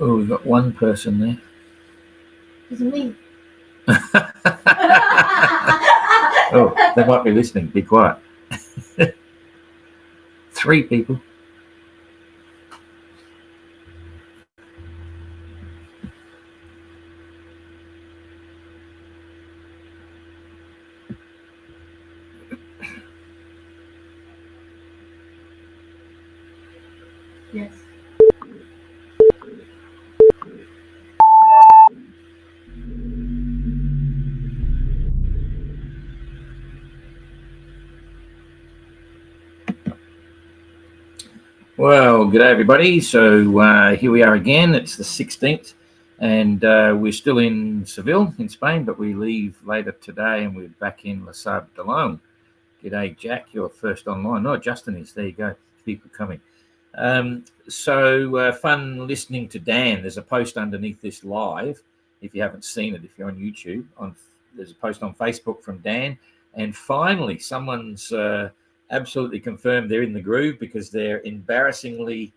Oh, we've got one person there. It's me. Oh, they might be listening. Be quiet. 3 people. Yes. Well, good day, everybody. So here we are again. It's the 16th, and we're still in Seville, in Spain, but we leave later today, and we're back in La Sable d'Olonne. G'day, Jack. You're first online. No, Justin is. There you go. People coming. Fun listening to Dan. There's a post underneath this live. If you haven't seen it, if you're on YouTube, there's a post on Facebook from Dan. And finally, someone's absolutely confirmed they're in the groove because they're embarrassingly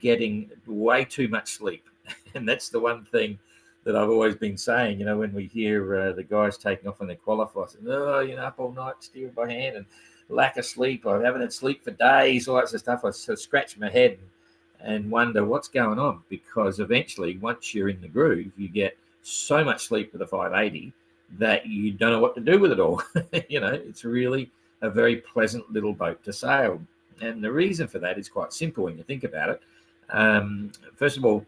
getting way too much sleep. And that's the one thing that I've always been saying, when we hear the guys taking off on their qualifiers, up all night steering by hand and lack of sleep. I haven't had sleep for days, all that sort of stuff. I sort of scratch my head and wonder what's going on, because eventually, once you're in the groove, you get so much sleep with the 580 that you don't know what to do with it all. It's really a very pleasant little boat to sail. And the reason for that is quite simple when you think about it. First of all,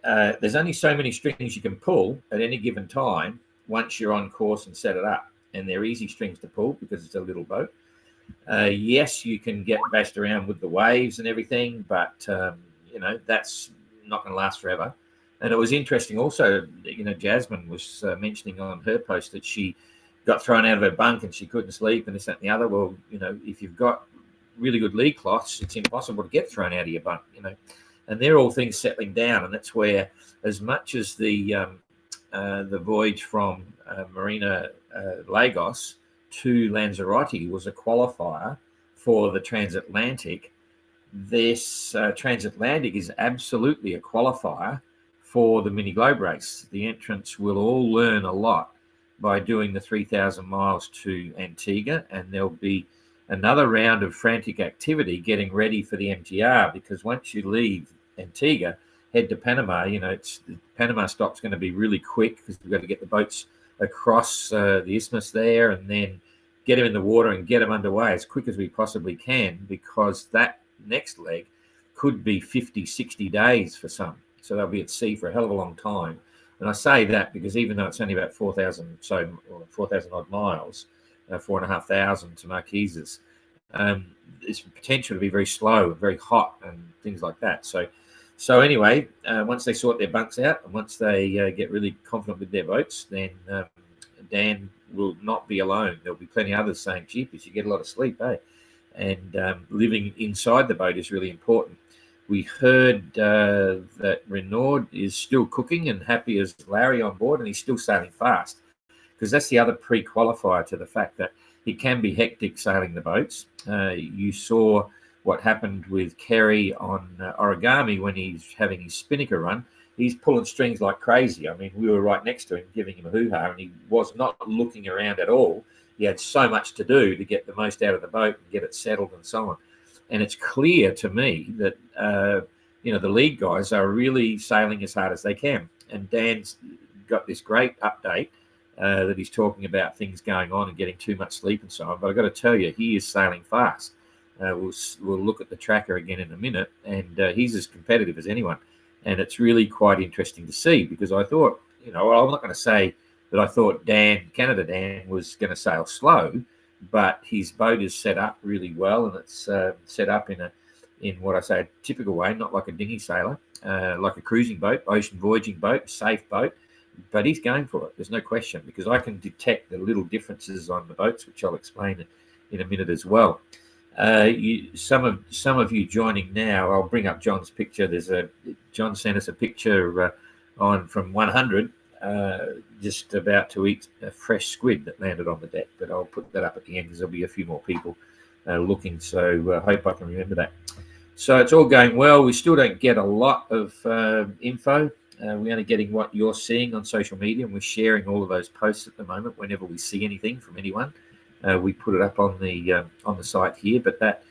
there's only so many strings you can pull at any given time once you're on course and set it up. And they're easy strings to pull because it's a little boat. Yes, you can get bashed around with the waves and everything, but, that's not going to last forever. And it was interesting also, Jasmine was mentioning on her post that she got thrown out of her bunk and she couldn't sleep and this, that, and the other. Well, if you've got really good lead cloths, it's impossible to get thrown out of your bunk, And they're all things settling down. And that's where, as much as the voyage from Marina Lagos to Lanzarote was a qualifier for the transatlantic, this transatlantic is absolutely a qualifier for the Mini Globe race. The entrants will all learn a lot by doing the 3,000 miles to Antigua, and there'll be another round of frantic activity getting ready for the MGR, because once you leave Antigua, head to Panama, the Panama stop's going to be really quick because we've got to get the boats across the isthmus there and then get them in the water and get them underway as quick as we possibly can, because that next leg could be 50, 60 days for some. So they'll be at sea for a hell of a long time. And I say that because even though it's only about 4,000 odd miles, 4,500 to Marquesas, it's potential to be very slow and very hot and things like that. So anyway, once they sort their bunks out and once they get really confident with their boats, then Dan will not be alone. There'll be plenty of others saying, "Jeepers, you get a lot of sleep, eh?" And living inside the boat is really important. We heard that Renaud is still cooking and happy as Larry on board, and he's still sailing fast, because that's the other pre-qualifier to the fact that it can be hectic sailing the boats. You saw what happened with Kerry on Origami when he's having his Spinnaker run. He's pulling strings like crazy. I mean, we were right next to him giving him a hoo-ha, and he was not looking around at all. He had so much to do to get the most out of the boat and get it settled and so on. And it's clear to me that, the lead guys are really sailing as hard as they can. And Dan's got this great update that he's talking about things going on and getting too much sleep and so on. But I've got to tell you, he is sailing fast. We'll look at the tracker again in a minute, and he's as competitive as anyone. And it's really quite interesting to see, because I thought, I'm not going to say that I thought Canada Dan was going to sail slow, but his boat is set up really well, and it's set up in what I say a typical way, not like a dinghy sailor, like a cruising boat, ocean voyaging boat, safe boat. But he's going for it. There's no question, because I can detect the little differences on the boats, which I'll explain in a minute as well. Some of you joining now, I'll bring up John's picture. John sent us a picture from 100, just about to eat a fresh squid that landed on the deck. But I'll put that up at the end because there'll be a few more people looking. So I hope I can remember that. So it's all going well. We still don't get a lot of info. We're only getting what you're seeing on social media, and we're sharing all of those posts at the moment. Whenever we see anything from anyone, we put it up on the site here. But that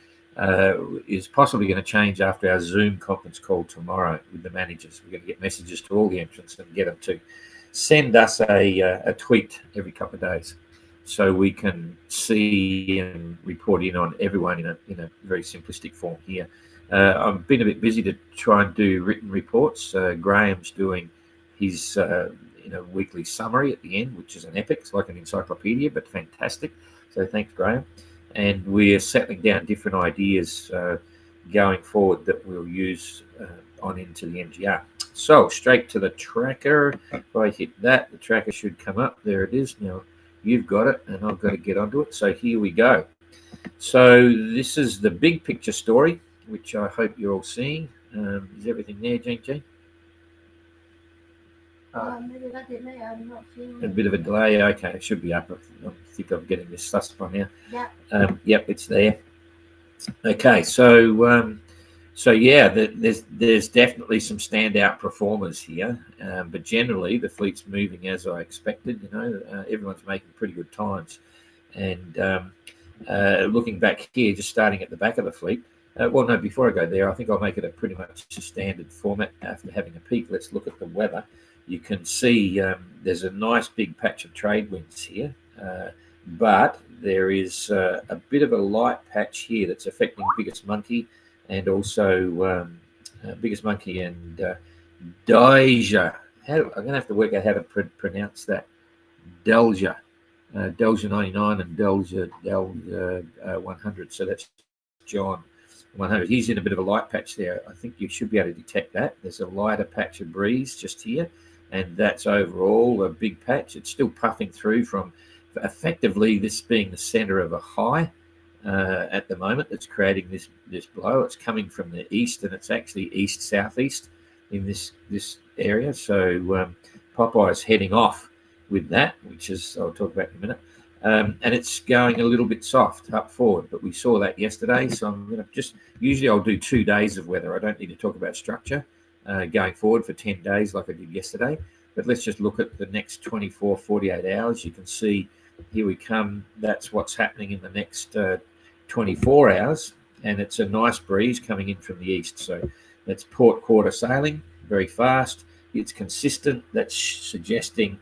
is possibly going to change after our Zoom conference call tomorrow with the managers. We're going to get messages to all the entrants and get them to send us a tweet every couple of days, so we can see and report in on everyone in a very simplistic form here. I've been a bit busy to try and do written reports. Graham's doing his weekly summary at the end, which is an epic. It's like an encyclopedia, but fantastic. So thanks, Graham. And we're settling down different ideas going forward that we'll use on into the MGR. So straight to the tracker. If I hit that, the tracker should come up. There it is. Now you've got it, and I've got to get onto it. So here we go. So this is the big picture story, which I hope you're all seeing. Is everything there, Jean? Maybe that delay, I'm not seeing A bit of a delay. Okay, it should be up. I think I'm getting this sussed by now. Yeah. Yep, it's there. Okay, so yeah, there's definitely some standout performers here, but generally the fleet's moving as I expected. Everyone's making pretty good times, and looking back here, just starting at the back of the fleet. Before I go there, I think I'll make it a pretty much a standard format after having a peek. Let's look at the weather. You can see there's a nice big patch of trade winds here, but there is a bit of a light patch here that's affecting Biggest Monkey and also Biggest Monkey and Dalja. I'm going to have to work out how to pronounce that. Dalja. Dalja 99 and Dalja 100. So that's John 100. He's in a bit of a light patch there. I think you should be able to detect that. There's a lighter patch of breeze just here, and that's overall a big patch. It's still puffing through from effectively this being the center of a high at the moment that's creating this blow. It's coming from the east, and it's actually east-southeast in this area. So Popeye's heading off with that, which is I'll talk about in a minute. And it's going a little bit soft up forward, but we saw that yesterday. So I'm going to usually I'll do 2 days of weather. I don't need to talk about structure going forward for 10 days like I did yesterday. But let's just look at the next 24, 48 hours. You can see here we come. That's what's happening in the next 24 hours. And it's a nice breeze coming in from the east. So that's port quarter sailing, very fast. It's consistent. That's suggesting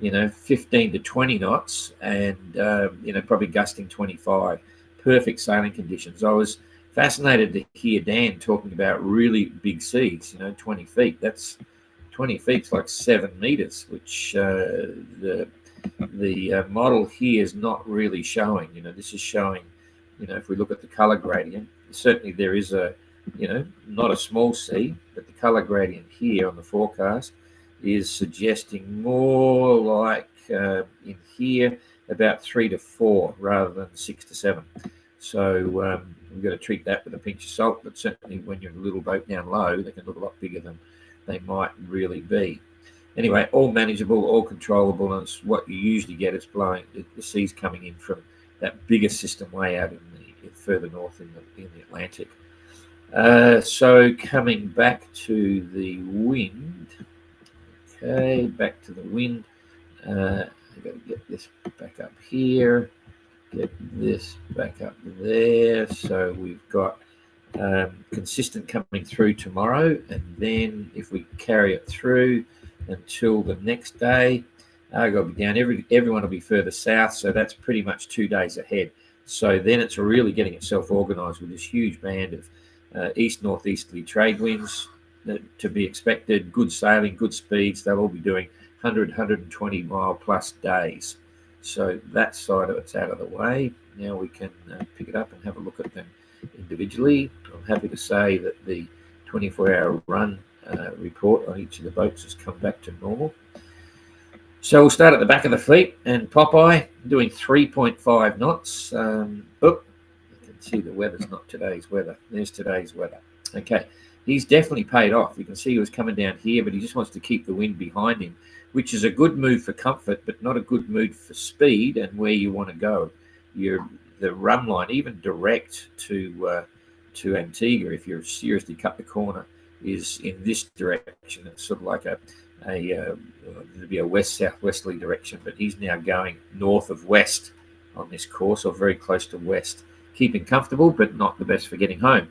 15 to 20 knots and, probably gusting 25. Perfect sailing conditions. I was fascinated to hear Dan talking about really big seas, 20 feet. That's 20 feet's like 7 meters, which the model here is not really showing. This is showing, if we look at the color gradient, certainly there is not a small sea, but the color gradient here on the forecast is suggesting more like in here about 3 to 4 rather than 6 to 7. So we've got to treat that with a pinch of salt, but certainly when you're in a little boat down low, they can look a lot bigger than they might really be. Anyway, all manageable, all controllable, and it's what you usually get is blowing the seas coming in from that bigger system way out in further north in the Atlantic. So coming back to the wind. Okay, back to the wind. I've got to get this back up here, get this back up there. So we've got consistent coming through tomorrow, and then if we carry it through until the next day, I've got to be down. Everyone will be further south, so that's pretty much 2 days ahead. So then it's really getting itself organised with this huge band of east-northeasterly trade winds to be expected, good sailing, good speeds. They'll all be doing 100, 120 mile plus days. So that side of it's out of the way. Now we can pick it up and have a look at them individually. I'm happy to say that the 24-hour run report on each of the boats has come back to normal. So we'll start at the back of the fleet, and Popeye doing 3.5 knots. You can see the weather's not today's weather. There's today's weather. Okay. He's definitely paid off. You can see he was coming down here, but he just wants to keep the wind behind him, which is a good move for comfort, but not a good move for speed and where you want to go. The run line, even direct to to Antigua, if you're seriously cut the corner, is in this direction. It's sort of like there'd be a west-southwesterly direction, but he's now going north of west on this course, or very close to west, keeping comfortable, but not the best for getting home.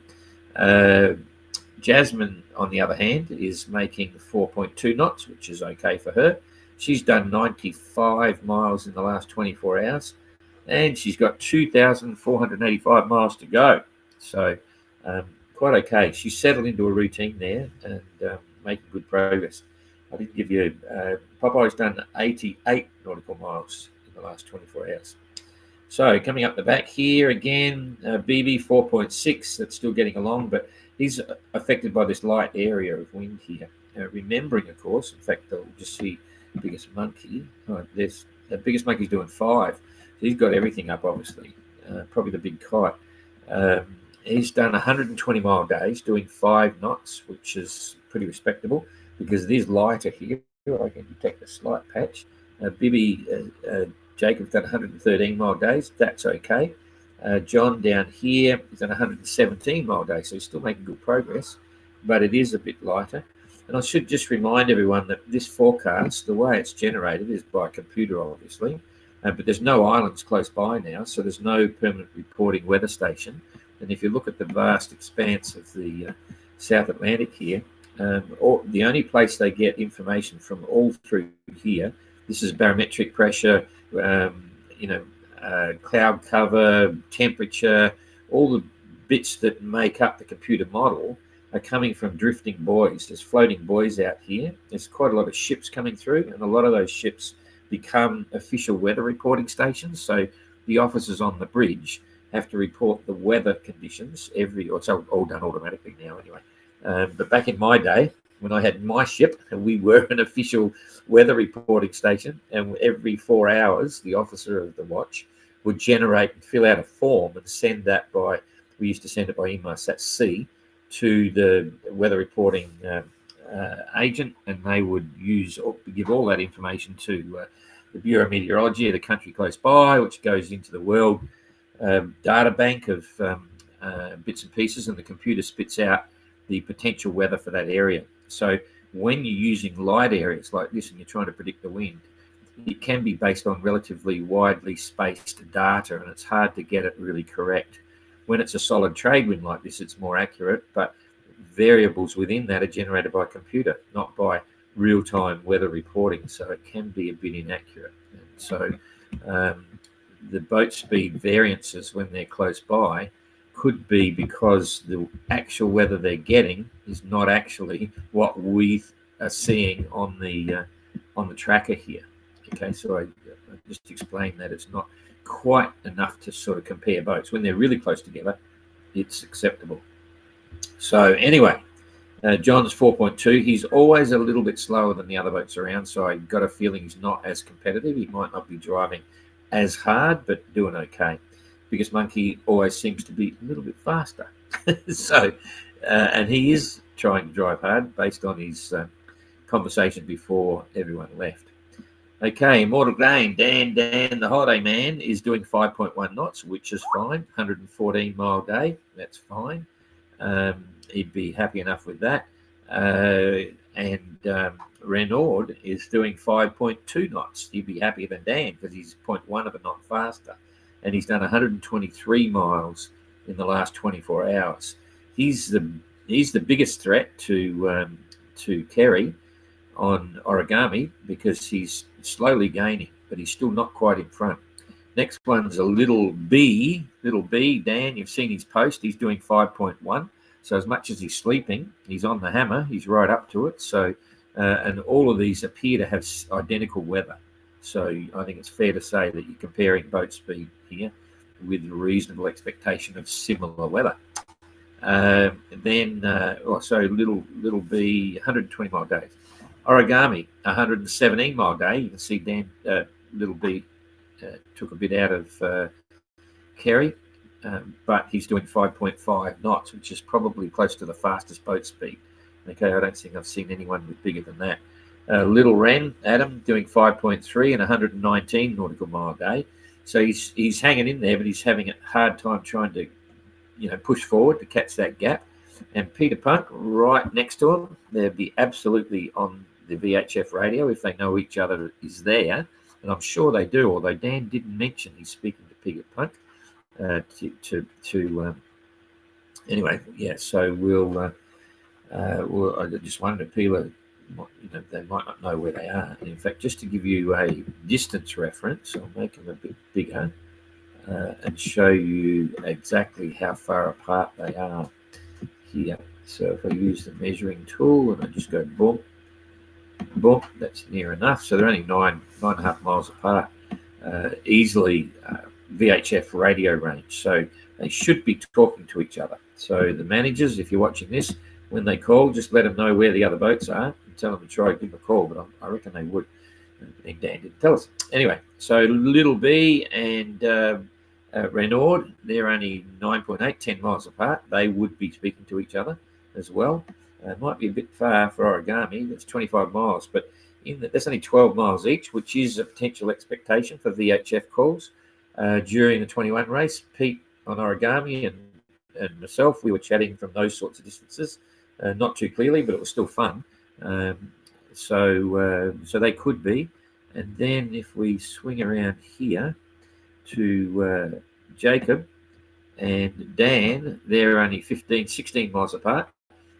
Jasmine, on the other hand, is making 4.2 knots, which is okay for her. She's done 95 miles in the last 24 hours, and she's got 2,485 miles to go. So quite okay. She's settled into a routine there and making good progress. I didn't give you, Popeye's done 88 nautical miles in the last 24 hours. So coming up the back here again, BB 4.6, that's still getting along, but he's affected by this light area of wind here. Remembering, of course, in fact, we'll just see the biggest monkey. There's the biggest monkey's doing 5. So he's got everything up, obviously. Probably the big kite. He's done 120 mile days, doing 5 knots, which is pretty respectable because it is lighter here. I can detect a slight patch. Bibby Jacob's done 113 mile days. That's okay. John down here is done 117 mile days, so he's still making good progress, but it is a bit lighter. And I should just remind everyone that this forecast, the way it's generated is by computer, obviously, but there's no islands close by now, so there's no permanent reporting weather station. And if you look at the vast expanse of the South Atlantic here, the only place they get information from all through here, this is barometric pressure, cloud cover, temperature, all the bits that make up the computer model are coming from drifting buoys. There's floating buoys out here. There's quite a lot of ships coming through, and a lot of those ships become official weather reporting stations. So the officers on the bridge have to report the weather conditions it's all done automatically now anyway. But back in my day, when I had my ship, we were an official weather reporting station, and every 4 hours, the officer of the watch would generate and fill out a form and send that we used to send it by Inmarsat-C to the weather reporting agent, and they would give all that information to the Bureau of Meteorology, the country close by, which goes into the world data bank of bits and pieces, and the computer spits out the potential weather for that area. So when you're using light areas like this and you're trying to predict the wind, it can be based on relatively widely spaced data, and it's hard to get it really correct. When it's a solid trade wind like this, it's more accurate, but variables within that are generated by computer, not by real-time weather reporting, so it can be a bit inaccurate. And so the boat speed variances when they're close by could be because the actual weather they're getting is not actually what we are seeing on the tracker here. Okay, so I just explained that it's not quite enough to sort of compare boats. When they're really close together, it's acceptable. So anyway, John's 4.2. He's always a little bit slower than the other boats around, so I got a feeling he's not as competitive. He might not be driving as hard, but doing okay. Biggest monkey always seems to be a little bit faster. So, and he is trying to drive hard based on his conversation before everyone left. Okay, Immortal Dan, the holiday man, is doing 5.1 knots, which is fine. 114 mile day, that's fine. He'd be happy enough with that. And Renaud is doing 5.2 knots. He'd be happier than Dan because he's 0.1 of a knot faster. And he's done 123 miles in the last 24 hours. He's the biggest threat to Kerry on Origami because he's slowly gaining, but he's still not quite in front. Next one's a Little B. Dan, you've seen his post. He's doing 5.1. So as much as he's sleeping, he's on the hammer. He's right up to it. So, and all of these appear to have identical weather. So I think it's fair to say that you're comparing boat speed here with a reasonable expectation of similar weather. So Little B, 120 mile days. Origami, 117 mile day. You can see Dan, Little B took a bit out of Kerry, but he's doing 5.5 knots, which is probably close to the fastest boat speed. Okay, I don't think I've seen anyone with bigger than that. Little Ren, Adam, doing 5.3 and 119 nautical mile day. So he's hanging in there, but he's having a hard time trying to push forward to catch that gap. And Peter Punk right next to him, they'd be absolutely on the VHF radio if they know each other is there. And I'm sure they do, although Dan didn't mention he's speaking to Peter Punk. Anyway, yeah, so we'll I just wonder if people, they might not know where they are. And in fact, just to give you a distance reference, I'll make them a bit bigger and show you exactly how far apart they are here. So if I use the measuring tool and I just go boom, boom, that's near enough. So they're only 9.5 miles apart, easily VHF radio range. So they should be talking to each other. So the managers, if you're watching this, when they call, just let them know where the other boats are and tell them to try and give them a call. But I reckon they would. And Dan didn't tell us. Anyway, so Little B and Renaud, they're only 9.8, 10 miles apart. They would be speaking to each other as well. It might be a bit far for Origami. That's 25 miles, but that's only 12 miles each, which is a potential expectation for VHF calls during the 21 race. Pete on Origami and myself, we were chatting from those sorts of distances, not too clearly, but it was still fun. So they could be. And then if we swing around here to Jacob and Dan, they're only 15, 16 miles apart.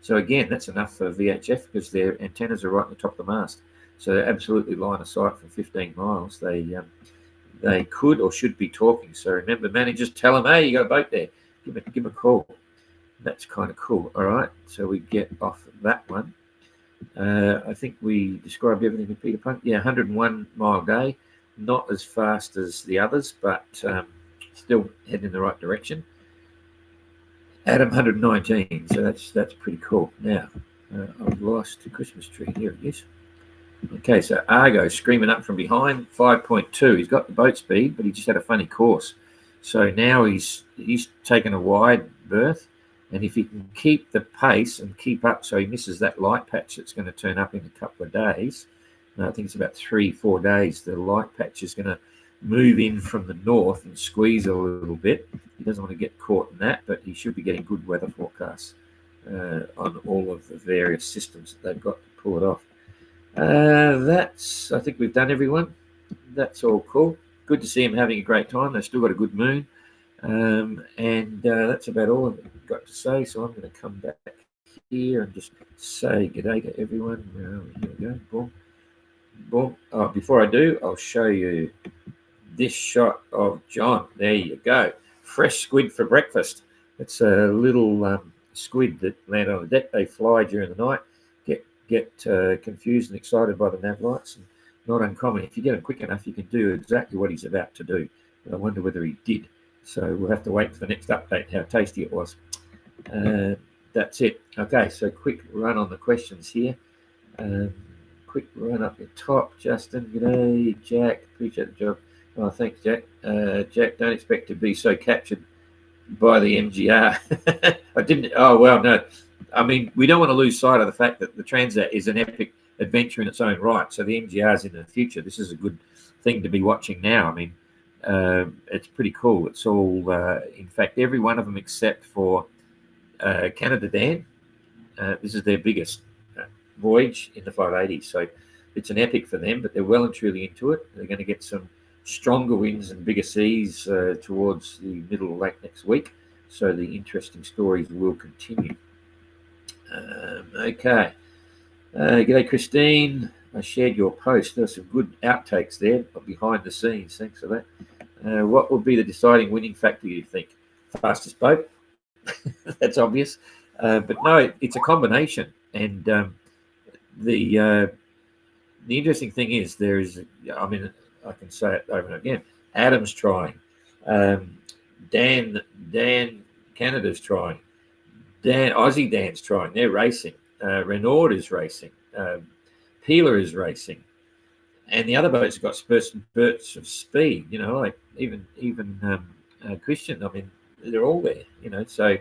So again, that's enough for VHF because their antennas are right on the top of the mast. So they're absolutely line of sight for 15 miles. They could or should be talking. So remember, managers, tell them, hey, you got a boat there. Give them a call. That's kind of cool. All right, so we get off that one. I think we described everything with Peter Punk. Yeah, 101 mile day. Not as fast as the others, but still heading in the right direction. Adam, 119. So that's pretty cool. Now, I've lost the Christmas tree. Here it is. Okay, so Argo screaming up from behind, 5.2. He's got the boat speed, but he just had a funny course. So now he's taken a wide berth, and if he can keep the pace and keep up so he misses that light patch that's going to turn up in a couple of days, I think it's about 3-4 days, the light patch is going to move in from the north and squeeze a little bit. He doesn't want to get caught in that, but he should be getting good weather forecasts on all of the various systems that they've got to pull it off. I think we've done everyone. That's all cool. Good to see him having a great time. They've still got a good moon. And that's about all I've got to say. So I'm going to come back here and just say good day to everyone. Here we go. Boom. Boom. Oh, before I do, I'll show you this shot of John. There you go. Fresh squid for breakfast. It's a little squid that land on the deck. They fly during the night, get confused and excited by the nav lights. And not uncommon. If you get him quick enough, you can do exactly what he's about to do. But I wonder whether he did. So we'll have to wait for the next update, how tasty it was. That's it. Okay, so quick run on the questions here. Quick run up the top. Justin, g'day. Jack, appreciate the job. Oh, thanks, Jack. Jack, don't expect to be so captured by the MGR. I didn't. Oh, well, no. I mean, we don't want to lose sight of the fact that the Transat is an epic adventure in its own right. So the MGR's in the future. This is a good thing to be watching now. I mean, it's pretty cool. It's all, in fact, every one of them except for Canada Dan. This is their biggest voyage in the 580. So it's an epic for them, but they're well and truly into it. They're going to get some stronger winds and bigger seas towards the middle of late next week. So the interesting stories will continue. Okay. G'day, Christine. I shared your post. There's some good outtakes there behind the scenes. Thanks for that. What will be the deciding winning factor, you think? Fastest boat? That's obvious. But no, it's a combination. And the interesting thing is I can say it over and again. Adam's trying. Dan Canada's trying. Aussie Dan's trying. They're racing. Renaud is racing. Peeler is racing. And the other boats have got spurts of speed, like even Christian. I mean, they're all there, so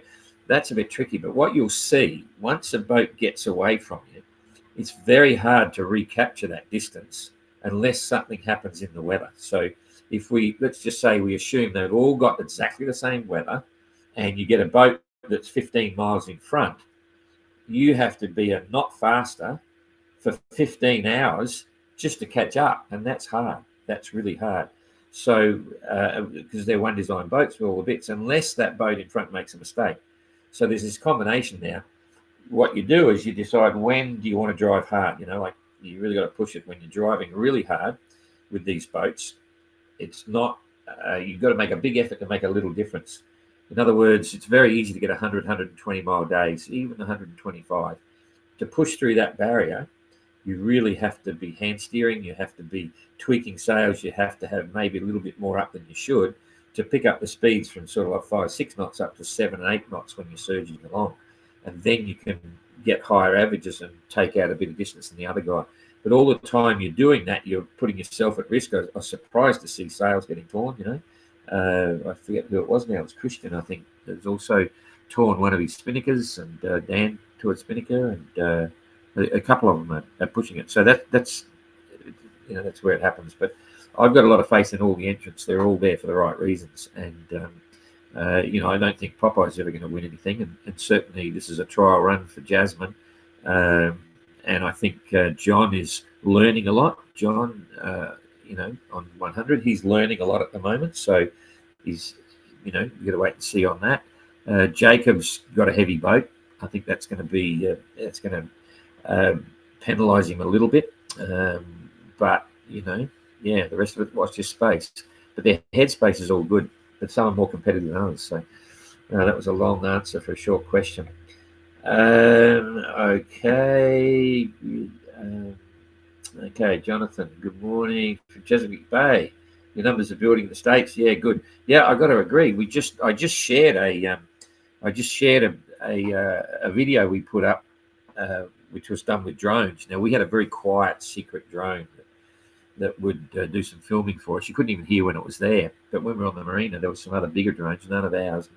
that's a bit tricky. But what you'll see, once a boat gets away from you, it's very hard to recapture that distance unless something happens in the weather. So if let's just say we assume they've all got exactly the same weather, and you get a boat that's 15 miles in front, you have to be a knot faster for 15 hours just to catch up, and that's hard. That's really hard. So because they're one design boats for all the bits, unless that boat in front makes a mistake. So there's this combination now. What you do is you decide when do you want to drive hard. Like you really got to push it when you're driving really hard with these boats. It's not, you've got to make a big effort to make a little difference. In other words, it's very easy to get 100, 120 mile days, even 125. To push through that barrier, you really have to be hand steering, you have to be tweaking sails, you have to have maybe a little bit more up than you should to pick up the speeds from sort of like 5 or 6 knots up to 7 and 8 knots when you're surging along. And then you can get higher averages and take out a bit of distance than the other guy. But all the time you're doing that, you're putting yourself at risk. I was surprised to see sails getting torn, I forget who it was now. It was Christian, I think. There's also torn one of his spinnakers, and Dan tore a spinnaker, and a couple of them are pushing it. So that's where it happens. But I've got a lot of faith in all the entrants. They're all there for the right reasons. And, I don't think Popeye's ever going to win anything. And certainly this is a trial run for Jasmine. And I think John is learning a lot. John, on 100, he's learning a lot at the moment. So he's, you got to wait and see on that. Jacob's got a heavy boat. I think that's going to be, it's going to penalise him a little bit. But, the rest of it, watch your space. But their headspace is all good, but some are more competitive than others. So that was a long answer for a short question. Okay, Jonathan, good morning from Chesapeake Bay. Your numbers are building in the States. Yeah, good. Yeah, I got to agree. I just shared a video we put up, which was done with drones. Now, we had a very quiet, secret drone that would do some filming for us. You couldn't even hear when it was there. But when we were on the marina, there was some other bigger drones, none of ours,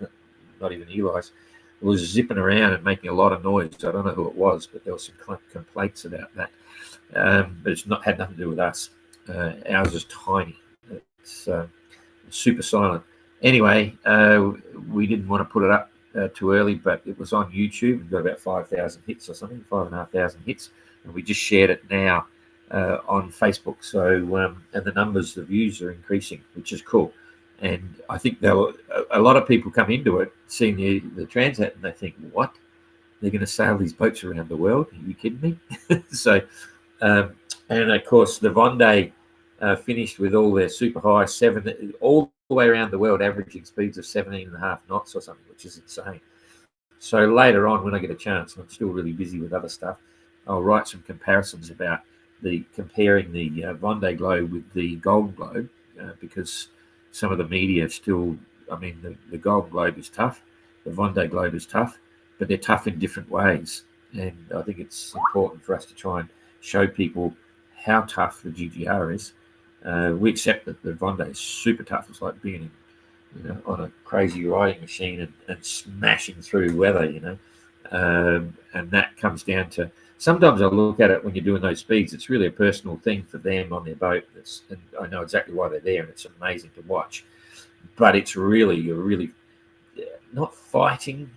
not even Eli's. It was zipping around and making a lot of noise. I don't know who it was, but there were some complaints about that. But it's had nothing to do with us. Ours is tiny. It's super silent. Anyway, we didn't want to put it up too early, but it was on YouTube. We've got about 5,000 hits or something, 5,500 hits. And we just shared it now on Facebook. So, and the numbers, the views are increasing, which is cool. And I think a lot of people come into it seeing the Transat and they think, what? They're going to sail these boats around the world? Are you kidding me? So, and of course, the Vendée finished with all their super high all the way around the world, averaging speeds of 17.5 knots or something, which is insane. So later on, when I get a chance, and I'm still really busy with other stuff, I'll write some comparisons about comparing the Vendée Globe with the Golden Globe, because some of the media still, the Golden Globe is tough, the Vendée Globe is tough, but they're tough in different ways. And I think it's important for us to try and show people how tough the GGR is. We accept that the Vendée is super tough. It's like being on a crazy riding machine and smashing through weather, and that comes down to, sometimes I look at it when you're doing those speeds, it's really a personal thing for them on their boat. And I know exactly why they're there, and it's amazing to watch. But it's really, you're really not fighting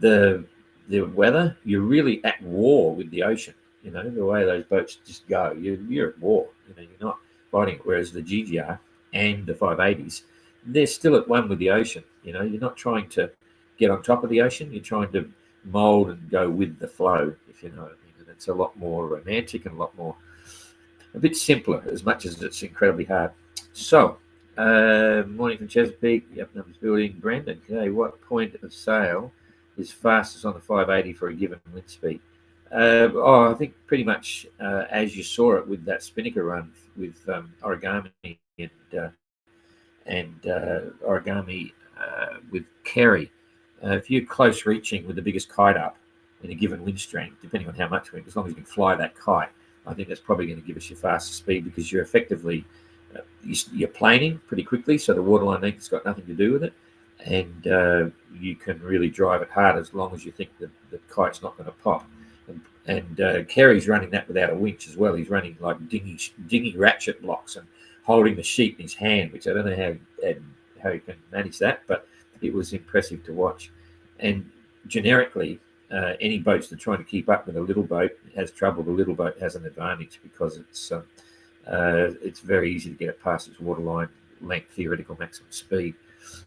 the weather. You're really at war with the ocean. The way those boats just go, you're at war. You're not fighting it. Whereas the GGR and the 580s, they're still at one with the ocean. You're not trying to get on top of the ocean. You're trying to mold and go with the flow, if you know what I mean. And it's a lot more romantic and a bit simpler, as much as it's incredibly hard. So, morning from Chesapeake. Yep, numbers building. Brandon, okay, what point of sail is fastest on the 580 for a given wind speed? I think pretty much as you saw it with that spinnaker run with Origami and Origami with Kerry. If you're close reaching with the biggest kite up in a given wind strength, depending on how much wind, as long as you can fly that kite, I think that's probably going to give us your fastest speed, because you're effectively you're planing pretty quickly, so the waterline length has got nothing to do with it, and you can really drive it hard as long as you think that the kite's not going to pop. And Kerry's running that without a winch as well. He's running like dingy ratchet blocks and holding the sheet in his hand, which I don't know how he can manage that, but it was impressive to watch. And generically, any boats that are trying to keep up with a little boat has trouble. The little boat has an advantage because it's very easy to get it past its waterline length, theoretical maximum speed.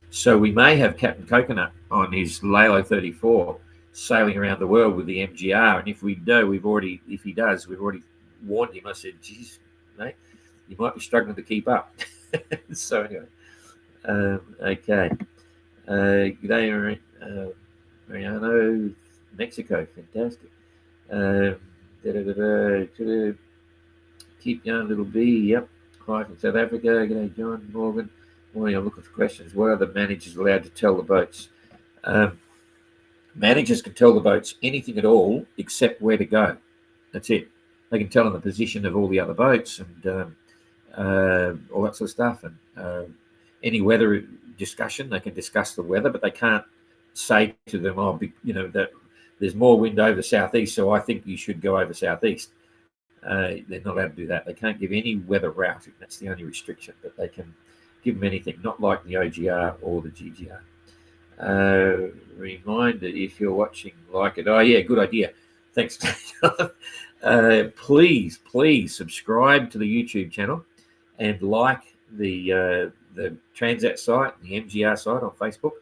So we may have Captain Coconut on his Lalo 34 sailing around the world with the MGR, and if he does, we've already warned him. I said, geez, mate, you might be struggling to keep up. So anyway, okay. G'day, Mariano, Mexico, fantastic. Keep going, little B. Yep. Hi from South Africa. G'day, John Morgan. Morning. I'm looking for questions. What are the managers allowed to tell the boats? Managers can tell the boats anything at all except where to go. That's it. They can tell them the position of all the other boats and all that sort of stuff. And any weather discussion, they can discuss the weather, but they can't say to them, oh, that there's more wind over southeast, so I think you should go over southeast. They're not allowed to do that. They can't give any weather route. That's the only restriction, but they can give them anything, not like the OGR or the GGR. Reminder, if you're watching, like it. Oh, yeah, good idea. Thanks. Please subscribe to the YouTube channel and like the Transat site, the MGR site on Facebook.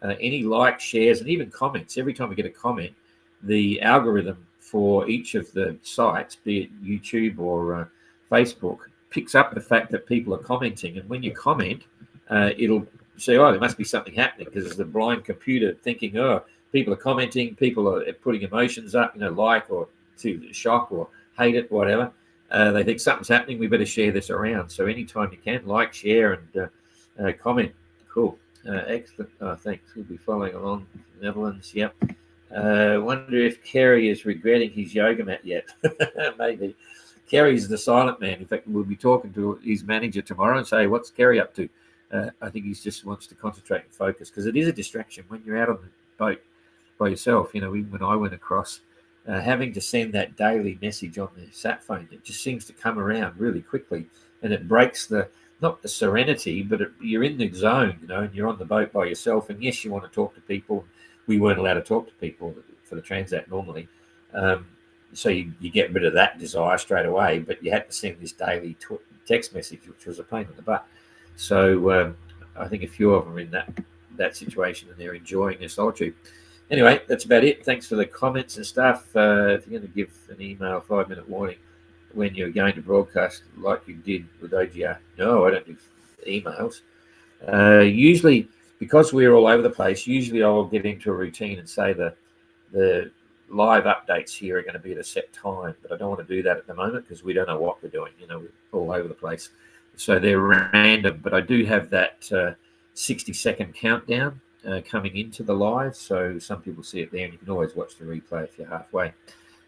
Any likes, shares, and even comments. Every time we get a comment, the algorithm for each of the sites, be it YouTube or Facebook, picks up the fact that people are commenting. And when you comment, it'll say, oh, there must be something happening, because it's the blind computer thinking, oh, people are commenting, people are putting emotions up, like or to shock or hate it, whatever. They think something's happening, we better share this around. So anytime you can, like, share, and comment. Cool. Excellent. Oh, thanks. We'll be following along. Netherlands. Yep. Wonder if Kerry is regretting his yoga mat yet. Maybe. Kerry's the silent man. In fact, we'll be talking to his manager tomorrow and say, what's Kerry up to? I think he just wants to concentrate and focus, because it is a distraction when you're out on the boat by yourself. When I went across, having to send that daily message on the sat phone, it just seems to come around really quickly, and it breaks not the serenity, but you're in the zone, and you're on the boat by yourself. And yes, you want to talk to people. We weren't allowed to talk to people for the Transat normally. So you get rid of that desire straight away, but you had to send this daily text message, which was a pain in the butt. So I think a few of them are in that situation, and they're enjoying their solitude. Anyway, that's about it. Thanks for the comments and stuff. If you're going to give an email 5-minute warning when you're going to broadcast like you did with OGR, no, I don't do emails. Usually, because we're all over the place, usually I'll get into a routine and say the live updates here are going to be at a set time, but I don't want to do that at the moment because we don't know what we're doing. We're all over the place. So they're random, but I do have that 60-second countdown coming into the live. So some people see it there, and you can always watch the replay if you're halfway.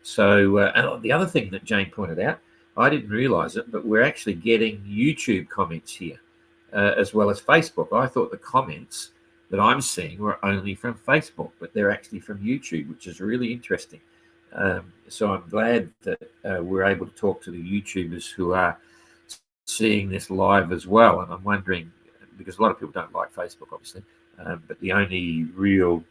So and the other thing that Jane pointed out, I didn't realize it, but we're actually getting YouTube comments here as well as Facebook. I thought the comments that I'm seeing were only from Facebook, but they're actually from YouTube, which is really interesting. So I'm glad that we're able to talk to the YouTubers who are seeing this live as well. And I'm wondering, because a lot of people don't like Facebook, obviously, but the only real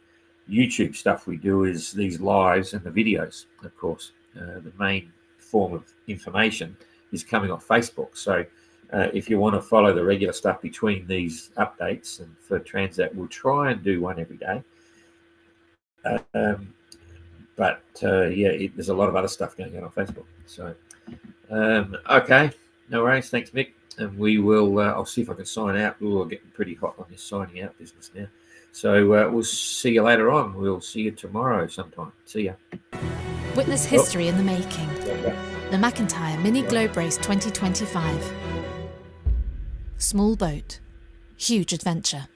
YouTube stuff we do is these lives and the videos, of course. The main form of information is coming off Facebook. So if you want to follow the regular stuff between these updates, and for Transat, we'll try and do one every day. There's a lot of other stuff going on Facebook. So, okay. No worries. Thanks, Mick. And we will, I'll see if I can sign out. We're getting pretty hot on this signing out business now. So we'll see you later on. We'll see you tomorrow sometime. See ya. Witness history in the making. The McIntyre Mini Globe Race 2025. Small boat, huge adventure.